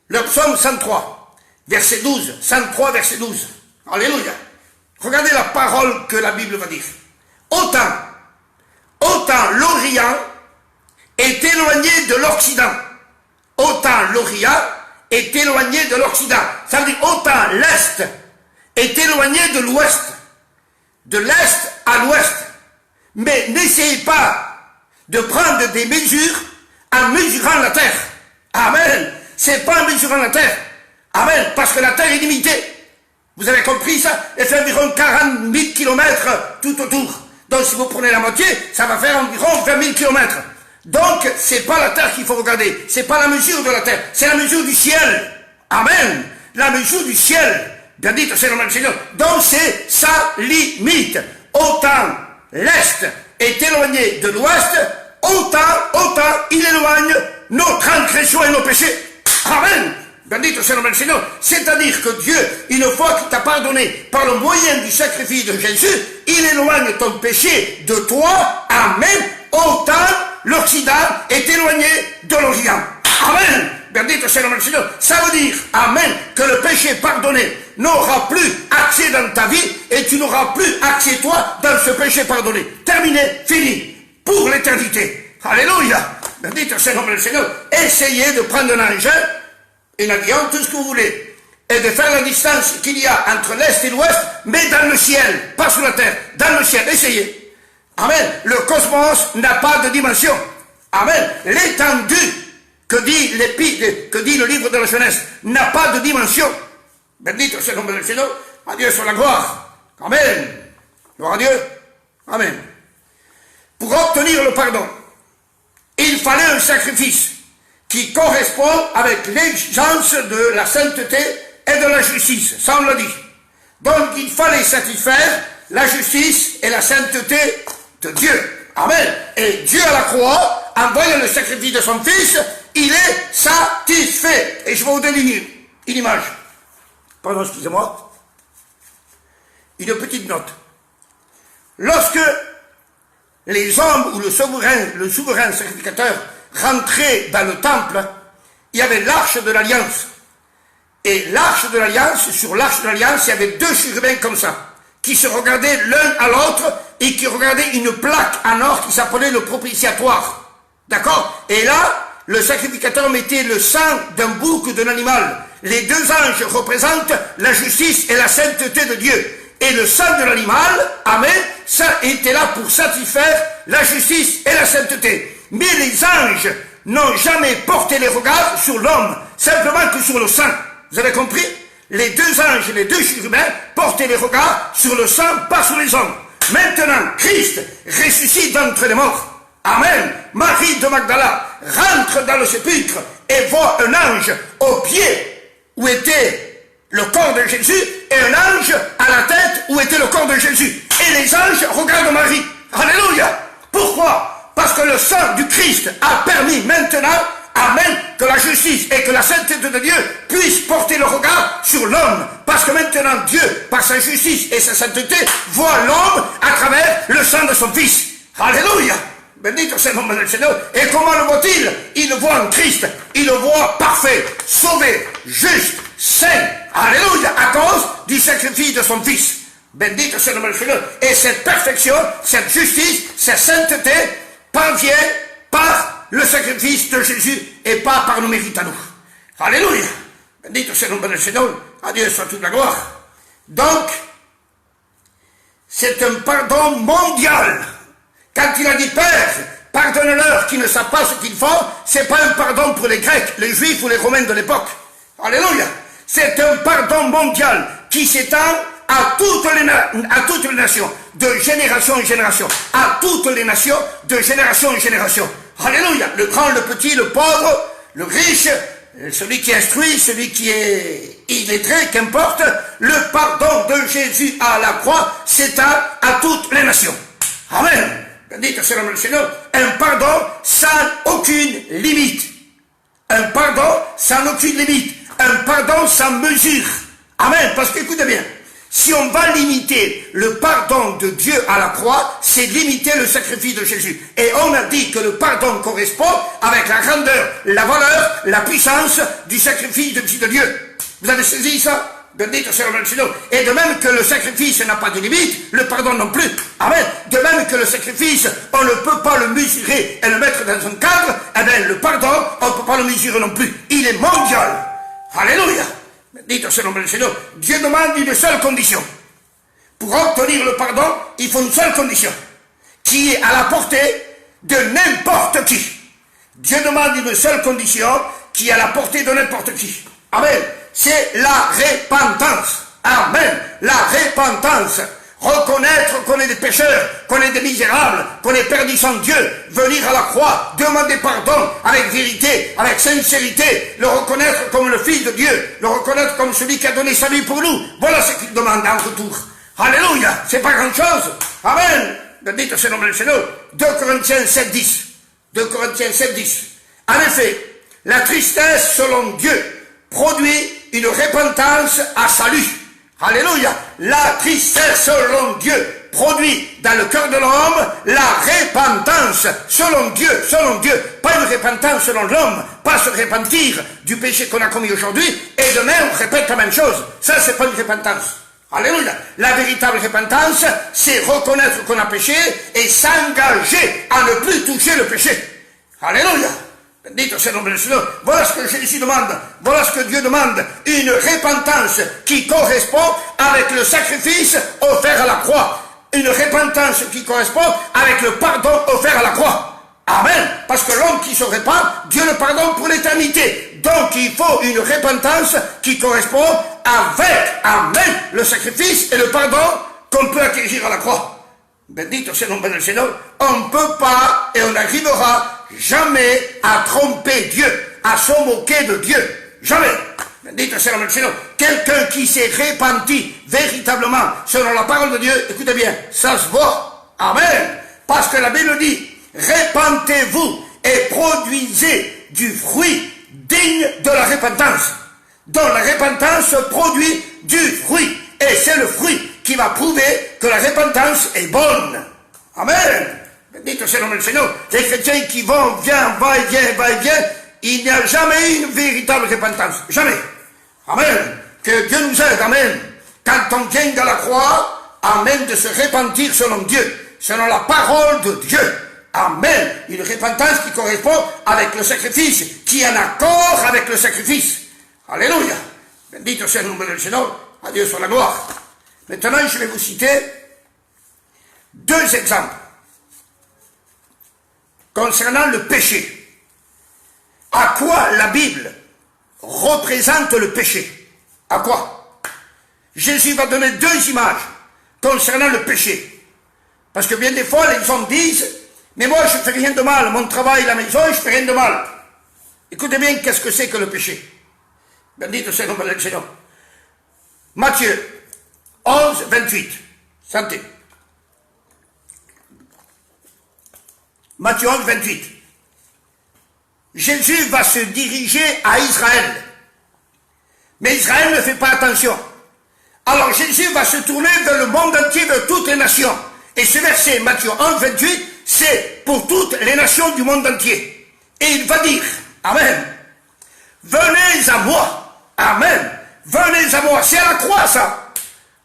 Le psaume 103, verset 12. 103, verset 12. Alléluia. Regardez la parole que la Bible va dire. Autant l'Orient est éloigné de l'Occident. Autant l'Orient est éloigné de l'Occident. Ça veut dire autant l'Est est éloigné de l'Ouest. De l'Est à l'Ouest. Mais n'essayez pas de prendre des mesures en mesurant la terre. Amen. C'est pas en mesurant la terre. Amen. Parce que la terre est limitée. Vous avez compris ça? Elle fait environ 40 000 km tout autour. Donc si vous prenez la moitié, ça va faire environ 20 000 km. Donc, c'est pas la terre qu'il faut regarder. C'est pas la mesure de la terre. C'est la mesure du ciel. Amen. La mesure du ciel. Bien dit au Seigneur. Donc, c'est sa limite. Autant l'Est est éloigné de l'Ouest, autant il éloigne nos transgressions et nos péchés. Amen. Bendito soit le nom du Seigneur. C'est-à-dire que Dieu, une fois qu'il t'a pardonné par le moyen du sacrifice de Jésus, il éloigne ton péché de toi. Amen. Autant l'Occident est éloigné de l'Orient. Amen. Bendito soit le nom du Seigneur. Ça veut dire, amen, que le péché pardonné n'aura plus accès dans ta vie et tu n'auras plus accès toi dans ce péché pardonné. Terminé, fini, pour l'éternité. Alléluia. Bendito soit le nom du Seigneur. Essayez de prendre un engin, un avion, tout ce que vous voulez, et de faire la distance qu'il y a entre l'Est et l'Ouest, mais dans le ciel, pas sur la terre, dans le ciel. Essayez. Amen. Le cosmos n'a pas de dimension. Amen. L'étendue que dit le livre de la Genèse n'a pas de dimension. Bendito soit le nom du Seigneur. À Dieu soit la gloire. Amen. Gloire à Dieu. Amen. Pour obtenir le pardon, il fallait un sacrifice qui correspond avec l'exigence de la sainteté et de la justice. Ça, on l'a dit. Donc, il fallait satisfaire la justice et la sainteté de Dieu. Amen. Et Dieu à la croix, en voyant le sacrifice de son Fils, il est satisfait. Et je vais vous donner une image. Pardon, excusez-moi. Une petite note. Lorsque les hommes ou le souverain sacrificateur rentraient dans le temple, il y avait l'arche de l'Alliance. Et l'arche de l'Alliance, sur l'arche de l'Alliance, il y avait deux chérubins comme ça, qui se regardaient l'un à l'autre et qui regardaient une plaque en or qui s'appelait le propitiatoire. D'accord? Et là, le sacrificateur mettait le sang d'un bouc ou d'un animal. Les deux anges représentent la justice et la sainteté de Dieu. Et le sang de l'animal, amen, ça était là pour satisfaire la justice et la sainteté. Mais les anges n'ont jamais porté les regards sur l'homme, simplement que sur le sang. Vous avez compris? Les deux anges, les deux chérubins portaient les regards sur le sang, pas sur les hommes. Maintenant, Christ ressuscite d'entre les morts. Amen. Marie de Magdala rentre dans le sépulcre et voit un ange au pied où était le corps de Jésus et un ange à la tête où était le corps de Jésus. Et les anges regardent Marie. Alléluia. Pourquoi? Parce que le sang du Christ a permis maintenant, amen, que la justice et que la sainteté de Dieu puissent porter le regard sur l'homme. Parce que maintenant Dieu, par sa justice et sa sainteté, voit l'homme à travers le sang de son Fils. Alléluia. Bendito soit le nom du Seigneur. Et comment le voit-il? Il le voit en Christ. Il le voit parfait, sauvé, juste, saint. Alléluia. À cause du sacrifice de son Fils. Bendito soit le nom du Seigneur. Et cette perfection, cette justice, cette sainteté parvient par le sacrifice de Jésus et pas par nos mérites à nous. Alléluia. Bendito soit le nom du Seigneur. À Dieu soit toute la gloire. Donc, c'est un pardon mondial. Quand il a dit, Père, pardonne-leur qui ne savent pas ce qu'ils font, c'est pas un pardon pour les Grecs, les Juifs ou les Romains de l'époque. Alléluia. C'est un pardon mondial qui s'étend à toutes les nations, de génération en génération. À toutes les nations, de génération en génération. Alléluia. Le grand, le petit, le pauvre, le riche, celui qui est instruit, celui qui est illettré, qu'importe, le pardon de Jésus à la croix s'étend à toutes les nations. Amen. Bendito soit le nom du Seigneur. Un pardon sans aucune limite. Un pardon sans aucune limite. Un pardon sans mesure. Amen. Parce que, écoutez bien, si on va limiter le pardon de Dieu à la croix, c'est limiter le sacrifice de Jésus. Et on a dit que le pardon correspond avec la grandeur, la valeur, la puissance du sacrifice de Dieu. Vous avez saisi ça? Bendito soit le nom du Seigneur. Et de même que le sacrifice n'a pas de limite, le pardon non plus. Amen. De même que le sacrifice, on ne peut pas le mesurer et le mettre dans un cadre, eh bien le pardon, on ne peut pas le mesurer non plus. Il est mondial. Alléluia. Bendito soit le nom du Seigneur. Dieu demande une seule condition. Pour obtenir le pardon, il faut une seule condition, qui est à la portée de n'importe qui. Dieu demande une seule condition, qui est à la portée de n'importe qui. Amen. C'est la repentance. Amen. La repentance. Reconnaître qu'on est des pécheurs, qu'on est des misérables, qu'on est perdus sans Dieu. Venir à la croix, demander pardon avec vérité, avec sincérité. Le reconnaître comme le Fils de Dieu. Le reconnaître comme celui qui a donné sa vie pour nous. Voilà ce qu'il demande en retour. Alléluia. C'est pas grand chose. Amen. Bendito soit le nom du Seigneur. 2 Corinthiens 7:10. 2 Corinthiens 7:10. En effet, la tristesse selon Dieu produit une repentance à salut. Alléluia. La tristesse selon Dieu produit dans le cœur de l'homme la repentance selon Dieu, pas une repentance selon l'homme, pas se repentir du péché qu'on a commis aujourd'hui et demain on répète la même chose. Ça, c'est pas une repentance. Alléluia. La véritable repentance, c'est reconnaître qu'on a péché et s'engager à ne plus toucher le péché. Alléluia. Dites c'est le Seigneur. Voilà ce que Jésus demande. Voilà ce que Dieu demande. Une repentance qui correspond avec le sacrifice offert à la croix. Une repentance qui correspond avec le pardon offert à la croix. Amen. Parce que l'homme qui se répand, Dieu le pardonne pour l'éternité. Donc il faut une repentance qui correspond avec, amen, le sacrifice et le pardon qu'on peut acquérir à la croix. Bendito c'est le nom du Seigneur. On ne peut pas et on n'arrivera jamais à tromper Dieu, à se moquer de Dieu. Jamais. Bendito c'est le nom du Seigneur. Quelqu'un qui s'est repenti véritablement selon la parole de Dieu, écoutez bien, ça se voit. Amen. Parce que la Bible dit, repentez-vous et produisez du fruit digne de la repentance. Donc la repentance produit du fruit. Et c'est le fruit qui va prouver que la repentance est bonne. Amen. Bendito c'est le nom du Seigneur. Les chrétiens qui vont, viennent, va-et-vient, il n'y a jamais une véritable repentance. Jamais. Amen. Que Dieu nous aide. Amen. Quand on vient à la croix, amen, de se repentir selon Dieu, selon la parole de Dieu. Amen. Une repentance qui correspond avec le sacrifice, qui est en accord avec le sacrifice. Alléluia. Bendito c'est le nom du Seigneur. À Dieu soit la gloire. Maintenant, je vais vous citer 2 exemples concernant le péché. À quoi la Bible représente le péché? À quoi? Jésus va donner 2 images concernant le péché. Parce que bien des fois, les hommes disent, mais moi je ne fais rien de mal, mon travail, la maison, je ne fais rien de mal. Écoutez bien, qu'est-ce que c'est que le péché? Bendito c'est le nom du Seigneur. Matthieu 11, 28. Santé. Matthieu 11, 28. Jésus va se diriger à Israël. Mais Israël ne fait pas attention. Alors Jésus va se tourner vers le monde entier, vers toutes les nations. Et ce verset, Matthieu 11, 28, c'est pour toutes les nations du monde entier. Et il va dire, amen, venez à moi, amen, venez à moi. C'est à la croix ça.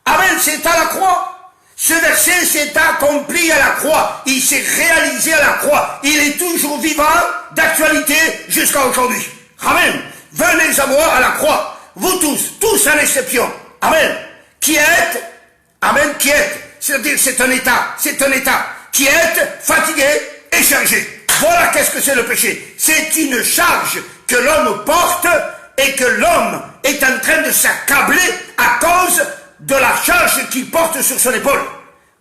Amen, c'est à la croix. Ce verset s'est accompli à la croix. Il s'est réalisé à la croix. Il est toujours vivant, d'actualité, jusqu'à aujourd'hui. Amen. Venez à moi à la croix. Vous tous à l'exception. Amen. Qui êtes, amen, qui êtes. C'est-à-dire, c'est un état. Qui êtes fatigué et chargé. Voilà qu'est-ce que c'est le péché. C'est une charge que l'homme porte et que l'homme est en train de s'accabler à cause de la charge qu'il porte sur son épaule.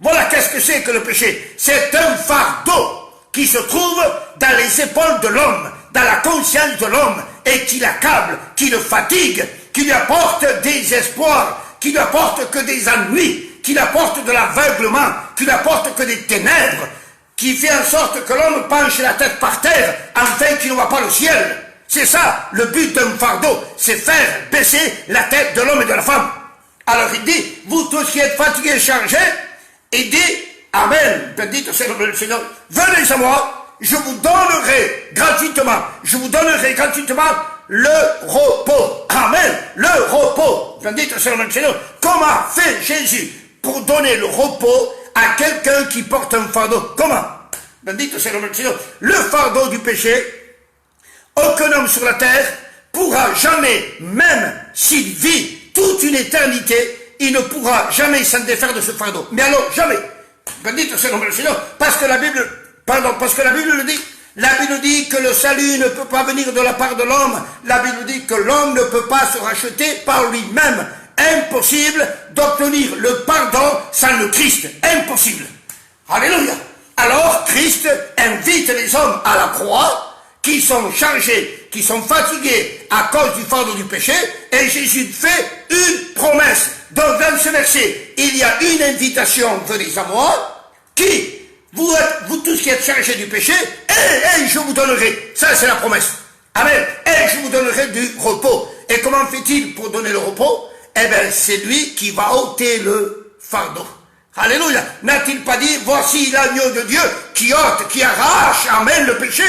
Voilà qu'est-ce que c'est que le péché. C'est un fardeau qui se trouve dans les épaules de l'homme, dans la conscience de l'homme, et qui l'accable, qui le fatigue, qui lui apporte des espoirs, qui lui apporte que des ennuis, qui lui apporte de l'aveuglement, qui lui apporte que des ténèbres, qui fait en sorte que l'homme penche la tête par terre, afin qu'il ne voit pas le ciel. C'est ça, le but d'un fardeau, c'est faire baisser la tête de l'homme et de la femme. Alors il dit, vous tous qui êtes fatigués et chargés, il dit, amen, bendito c'est le nom du Seigneur, venez à moi, je vous donnerai gratuitement le repos. Amen, le repos. Bendito c'est le nom du Seigneur. Comment fait Jésus pour donner le repos à quelqu'un qui porte un fardeau? Comment? Bendito c'est le nom du Seigneur. Le fardeau du péché, aucun homme sur la terre pourra jamais, même s'il vit toute une éternité, il ne pourra jamais s'en défaire de ce fardeau. Mais alors, jamais. Bendito c'est le nom du Seigneur. Parce que la Bible le dit. La Bible dit que le salut ne peut pas venir de la part de l'homme. La Bible dit que l'homme ne peut pas se racheter par lui-même. Impossible d'obtenir le pardon sans le Christ. Impossible. Alléluia. Alors, Christ invite les hommes à la croix, qui sont chargés, qui sont fatigués à cause du fardeau du péché, et Jésus fait une promesse. Donc dans ce verset, il y a une invitation, venez à moi, qui, vous tous qui êtes chargés du péché, et je vous donnerai, ça c'est la promesse. Amen. Et je vous donnerai du repos. Et comment fait-il pour donner le repos? Eh bien, c'est lui qui va ôter le fardeau. Alléluia. N'a-t-il pas dit, voici l'agneau de Dieu qui ôte, qui arrache, amène le péché?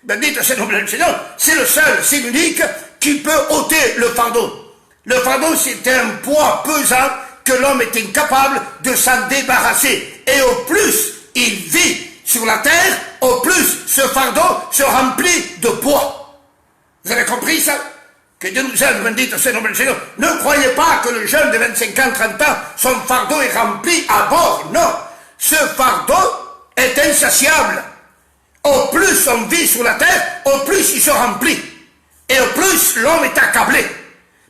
Bendito c'est le nom du Seigneur. C'est le seul, c'est l'unique qui peut ôter le fardeau. Le fardeau, c'est un poids pesant que l'homme est incapable de s'en débarrasser. Et au plus il vit sur la terre, au plus ce fardeau se remplit de poids. Vous avez compris ça? Que Dieu nous aide, bendito c'est le nom du Seigneur. Ne croyez pas que le jeune de 25 ans, 30 ans, son fardeau est rempli à bord. Non. Ce fardeau est insatiable. Au plus on vit sur la terre, au plus il se remplit. Et au plus l'homme est accablé.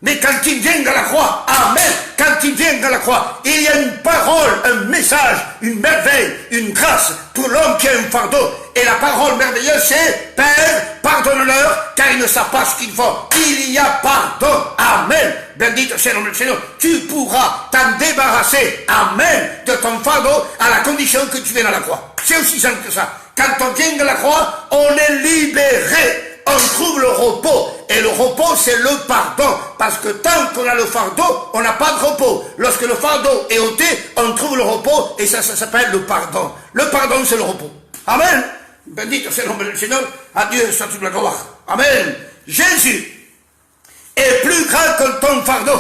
Mais quand il vient à la croix, amen, quand il vient à la croix, il y a une parole, un message, une merveille, une grâce pour l'homme qui a un fardeau. Et la parole merveilleuse, c'est, Père, pardonne-leur, car ils ne savent pas ce qu'ils font. Il y a pardon, amen. Bendito c'est le nom du Seigneur. Tu pourras t'en débarrasser, amen, de ton fardeau à la condition que tu viennes à la croix. C'est aussi simple que ça. Quand on vient à la croix, on est libéré. On trouve le repos. Et le repos, c'est le pardon. Parce que tant qu'on a le fardeau, on n'a pas de repos. Lorsque le fardeau est ôté, on trouve le repos. Et ça s'appelle le pardon. Le pardon, c'est le repos. Amen. Bendito c'est le nom du Seigneur. À Dieu soit toute la gloire. Amen. Jésus est plus grand que ton fardeau.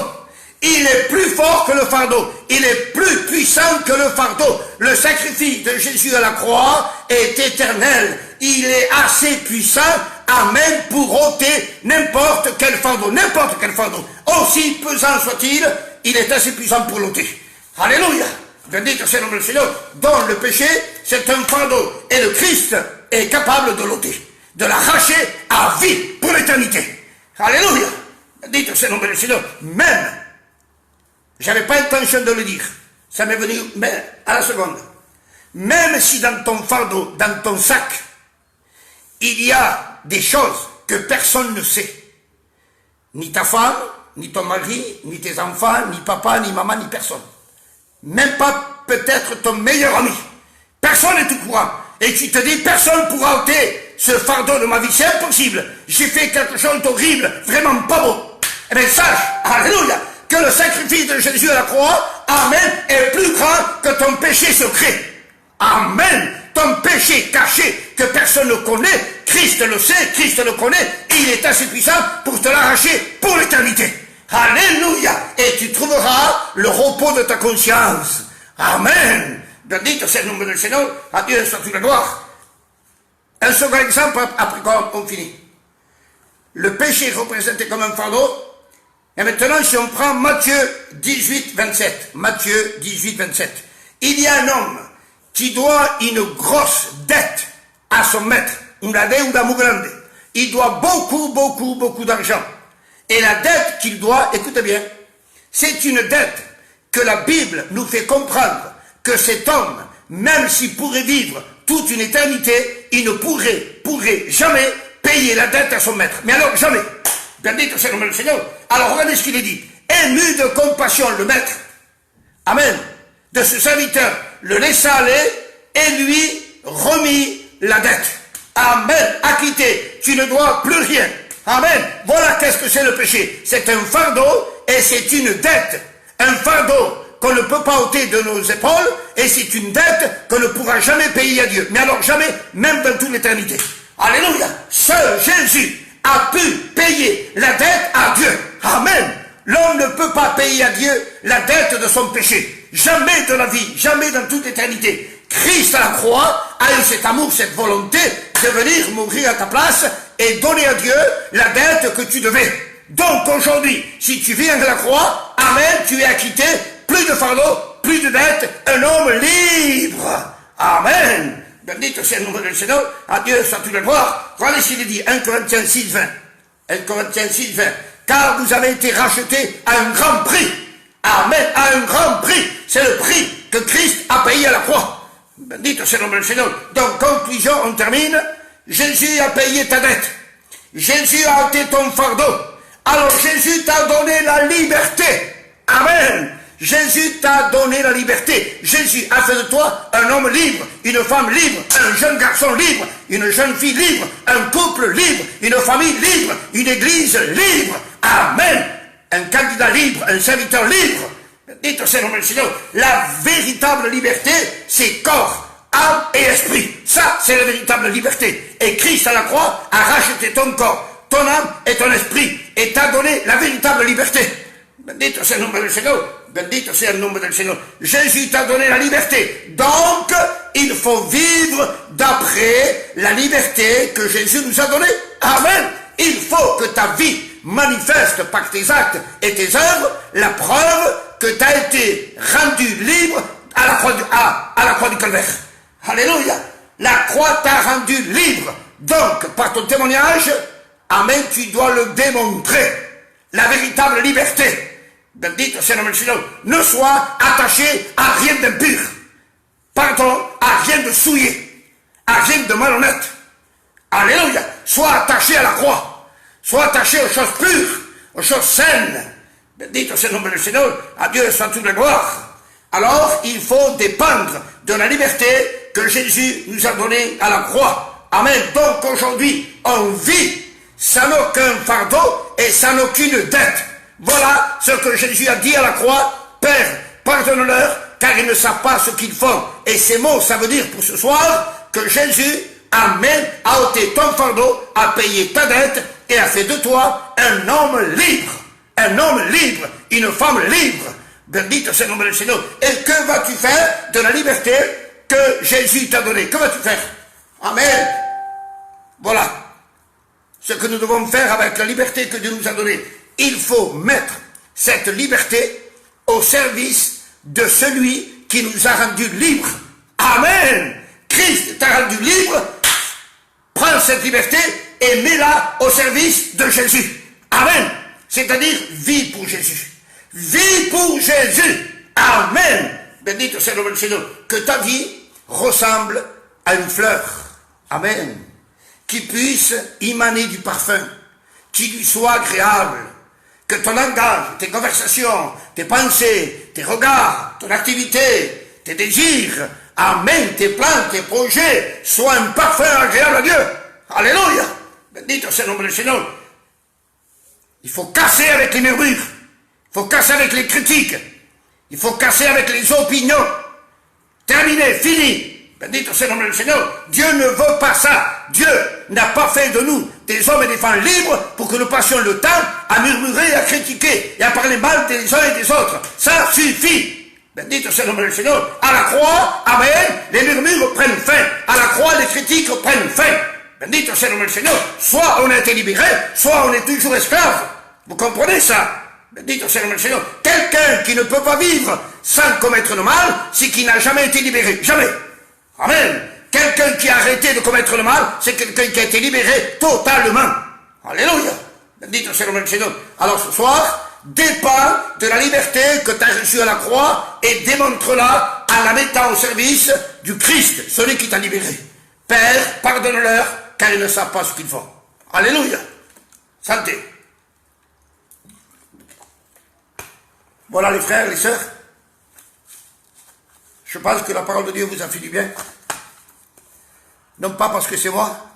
Il est plus fort que le fardeau. Il est plus puissant que le fardeau. Le sacrifice de Jésus à la croix est éternel. Il est assez puissant, amen, pour ôter n'importe quel fardeau. N'importe quel fardeau. Aussi pesant soit-il, il est assez puissant pour l'ôter. Alléluia. Bendito c'est le nom du Seigneur. Dont le péché, c'est un fardeau. Et le Christ est capable de l'ôter. De l'arracher à vie pour l'éternité. Alléluia. Bendito c'est le nom du Seigneur. Même. J'avais pas intention de le dire. Ça m'est venu à la seconde. Même si dans ton fardeau, dans ton sac, il y a des choses que personne ne sait. Ni ta femme, ni ton mari, ni tes enfants, ni papa, ni maman, ni personne. Même pas peut-être ton meilleur ami. Personne n'est au courant. Et tu te dis, personne ne pourra ôter ce fardeau de ma vie. C'est impossible. J'ai fait quelque chose d'horrible, vraiment pas beau. Eh bien, sache, alléluia, que le sacrifice de Jésus à la croix, amen, est plus grand que ton péché secret. Amen. Ton péché caché que personne ne connaît, Christ le sait, Christ le connaît, il est assez puissant pour te l'arracher pour l'éternité. Alléluia. Et tu trouveras le repos de ta conscience. Amen. Bendito c'est le nom du Seigneur. À Dieu soit toute la gloire. Un second exemple, après qu'on finit. Le péché est représenté comme un fardeau. Et maintenant, si on prend Matthieu 18, 27. Matthieu 18, 27. Il y a un homme qui doit une grosse dette à son maître. Una deuda muy grande. Il doit beaucoup d'argent. Et la dette qu'il doit, écoutez bien, c'est une dette que la Bible nous fait comprendre que cet homme, même s'il pourrait vivre toute une éternité, il ne pourrait jamais payer la dette à son maître. Mais alors, jamais. Bendito c'est le nom du Seigneur. Alors, regardez ce qu'il est dit. Ému de compassion, le maître, amen, de ce serviteur, le laissa aller et lui remit la dette. Amen. Acquitté. Tu ne dois plus rien. Amen. Voilà qu'est-ce que c'est le péché. C'est un fardeau et c'est une dette. Un fardeau qu'on ne peut pas ôter de nos épaules et c'est une dette qu'on ne pourra jamais payer à Dieu. Mais alors jamais, même dans toute l'éternité. Alléluia. Seul Jésus a pu payer la dette à Dieu. Amen. L'homme ne peut pas payer à Dieu la dette de son péché. Jamais de la vie, jamais dans toute l'éternité. Christ à la croix a eu cet amour, cette volonté de venir mourir à ta place et donner à Dieu la dette que tu devais. Donc aujourd'hui, si tu viens de la croix, amen, tu es acquitté, plus de fardeau, plus de dette, un homme libre. Amen. Bendito c'est le nom du Seigneur, à Dieu soit toute la gloire. Regardez ce qu'il dit, 1 Corinthiens 6, 20. 1 Corinthiens 6, 20. Car vous avez été rachetés à un grand prix. Amen, à un grand prix. C'est le prix que Christ a payé à la croix. Bendito c'est le nom du Seigneur. Donc, conclusion, on termine. Jésus a payé ta dette. Jésus a ôté ton fardeau. Alors Jésus t'a donné la liberté. Amen. Jésus t'a donné la liberté. Jésus a fait de toi un homme libre, une femme libre, un jeune garçon libre, une jeune fille libre, un couple libre, une famille libre, une église libre. Amen. Un candidat libre, un serviteur libre. Dites au Seigneur, la véritable liberté, c'est corps, âme et esprit. Ça, c'est la véritable liberté. Et Christ à la croix a racheté ton corps, ton âme et ton esprit, et t'a donné la véritable liberté. Bendito sea el nombre del Señor. Bendito sea el nombre del Señor. Jésus t'a donné la liberté. Donc, il faut vivre d'après la liberté que Jésus nous a donnée. Amen. Il faut que ta vie manifeste par tes actes et tes œuvres la preuve que tu as été rendu libre à la croix du calvaire. Alléluia. La croix t'a rendu libre. Donc, par ton témoignage, amen, tu dois le démontrer. La véritable liberté. Bendito sea el Señor. Ne sois attaché à rien d'impur. Pardon, à rien de souillé. À rien de malhonnête. Alléluia. Sois attaché à la croix. Sois attaché aux choses pures, aux choses saines. Bendito sea el nombre del Señor. À Dieu soit toute la gloire. Alors, il faut dépendre de la liberté que Jésus nous a donnée à la croix. Amen. Donc, aujourd'hui, on vit sans aucun fardeau et sans aucune dette. Voilà ce que Jésus a dit à la croix. Père, pardonne-leur, car ils ne savent pas ce qu'ils font. Et ces mots, ça veut dire pour ce soir que Jésus, amen, a ôté ton fardeau, a payé ta dette et a fait de toi un homme libre. Un homme libre, une femme libre. Bendito sea el nombre del Señor. Et que vas-tu faire de la liberté que Jésus t'a donnée? Que vas-tu faire? Amen. Voilà ce que nous devons faire avec la liberté que Dieu nous a donnée. Il faut mettre cette liberté au service de celui qui nous a rendus libres. Amen. Christ t'a rendu libre. Prends cette liberté et mets-la au service de Jésus. Amen. C'est-à-dire, vis pour Jésus. Vis pour Jésus. Amen. Bendito sea el nombre del Señor. Que ta vie ressemble à une fleur. Amen. Qui puisse émaner du parfum. Qui lui soit agréable. Que ton langage, tes conversations, tes pensées, tes regards, ton activité, tes désirs, amen, tes plans, tes projets, soient un parfum agréable à Dieu. Alléluia. Bendito sea el nombre del Señor. Il faut casser avec les murmures. Il faut casser avec les critiques. Il faut casser avec les opinions. Terminé, fini. Bendito sea el nombre del Señor. Dieu ne veut pas ça. Dieu n'a pas fait de nous des hommes et des femmes libres pour que nous passions le temps à murmurer, à critiquer et à parler mal des uns et des autres. Ça suffit. Bendito sea el nombre del Señor. À la croix, amen, les murmures prennent fin. À la croix, les critiques prennent fin. Bendito sea el nombre del Señor. Soit on a été libéré, soit on est toujours esclave. Vous comprenez ça? Bendito sea el nombre del Señor. Quelqu'un qui ne peut pas vivre sans commettre le mal, c'est qu'il n'a jamais été libéré. Jamais. Amen. Quelqu'un qui a arrêté de commettre le mal, c'est quelqu'un qui a été libéré totalement. Alléluia. Bendito sea el nombre del Señor. Alors ce soir, dépend de la liberté que tu as reçue à la croix et démontre-la en la mettant au service du Christ, celui qui t'a libéré. Père, pardonne-leur, car ils ne savent pas ce qu'ils font. Alléluia. Santé. Voilà les frères, les sœurs. Je pense que la parole de Dieu vous a fait du bien. Non pas parce que c'est moi,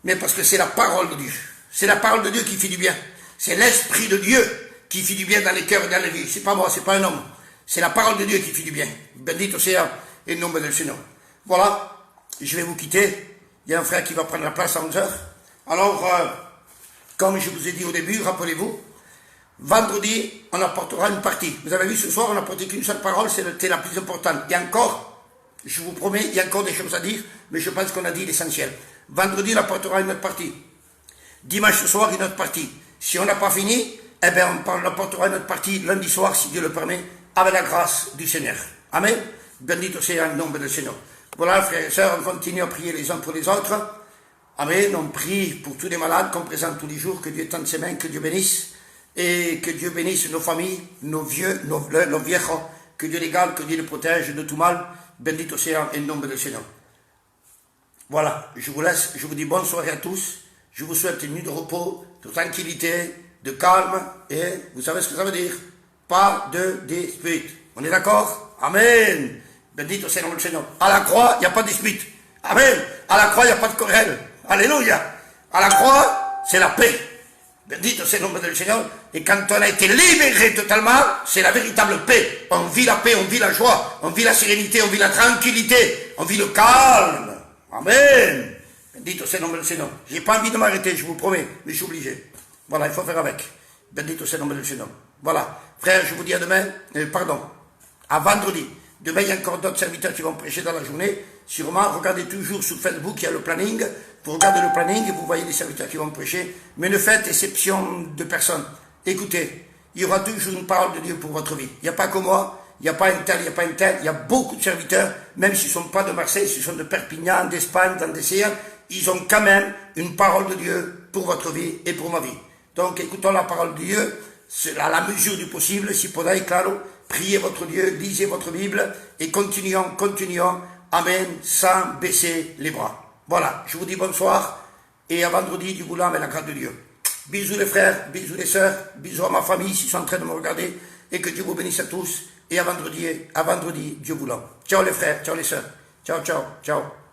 mais parce que c'est la parole de Dieu. C'est la parole de Dieu qui fait du bien. C'est l'Esprit de Dieu qui fait du bien dans les cœurs et dans les vies. C'est pas moi, c'est pas un homme. C'est la parole de Dieu qui fait du bien. Bendito sea el nombre del Señor. Voilà, je vais vous quitter. Il y a un frère qui va prendre la place à 11h. Alors, comme je vous ai dit au début, rappelez-vous, vendredi, on apportera une partie. Vous avez vu, ce soir, on n'a apporté qu'une seule parole, c'était la plus importante. Il y a encore, je vous promets, il y a encore des choses à dire, mais je pense qu'on a dit l'essentiel. Vendredi, on apportera une autre partie. Dimanche soir, une autre partie. Si on n'a pas fini, eh bien, on apportera une autre partie lundi soir, si Dieu le permet, avec la grâce du Seigneur. Amen. Bendito sea el nombre del Señor. Voilà, frères et sœurs, on continue à prier les uns pour les autres. Amen. On prie pour tous les malades qu'on présente tous les jours, que Dieu tende ses mains, que Dieu bénisse. Et que Dieu bénisse nos familles, nos vieux, nos viejos, que Dieu les garde, que Dieu les protège de tout mal. Bendito sea el nombre del Señor. Voilà, je vous laisse, je vous dis bonne soirée à tous. Je vous souhaite une nuit de repos, de tranquillité, de calme, et vous savez ce que ça veut dire. Pas de dispute. On est d'accord? Amen. Bendito sea el nombre del Seigneur. À la croix, il n'y a pas de dispute. Amen. À la croix, il n'y a pas de querelle. Alléluia. À la croix, c'est la paix. Bendito sea el nombre del Seigneur. Et quand on a été libéré totalement, c'est la véritable paix. On vit la paix, on vit la joie, on vit la sérénité, on vit la tranquillité, on vit le calme. Amen. Bendito sea el nombre del Seigneur. J'ai pas envie de m'arrêter, je vous promets, mais je suis obligé. Voilà, il faut faire avec. Bendito sea el nombre del Seigneur. Voilà. Frère, je vous dis à demain, à vendredi. Demain, il y a encore d'autres serviteurs qui vont prêcher dans la journée. Sûrement, regardez toujours sur Facebook, il y a le planning. Vous regardez le planning et vous voyez les serviteurs qui vont prêcher. Mais ne faites exception de personne. Écoutez, il y aura toujours une parole de Dieu pour votre vie. Il n'y a pas que moi, il n'y a pas un tel, il n'y a pas un tel. Il y a beaucoup de serviteurs, même s'ils ne sont pas de Marseille, s'ils sont de Perpignan, d'Espagne, d'Andesia, ils ont quand même une parole de Dieu pour votre vie et pour ma vie. Donc, écoutons la parole de Dieu à la mesure du possible, si podai, claro. Priez votre Dieu, lisez votre Bible et continuons. Amen, sans baisser les bras. Voilà, je vous dis bonsoir et à vendredi du boulot avec la grâce de Dieu. Bisous les frères, bisous les sœurs, bisous à ma famille s'ils sont en train de me regarder et que Dieu vous bénisse à tous et à vendredi, Dieu voulant. Ciao les frères, ciao les sœurs, ciao.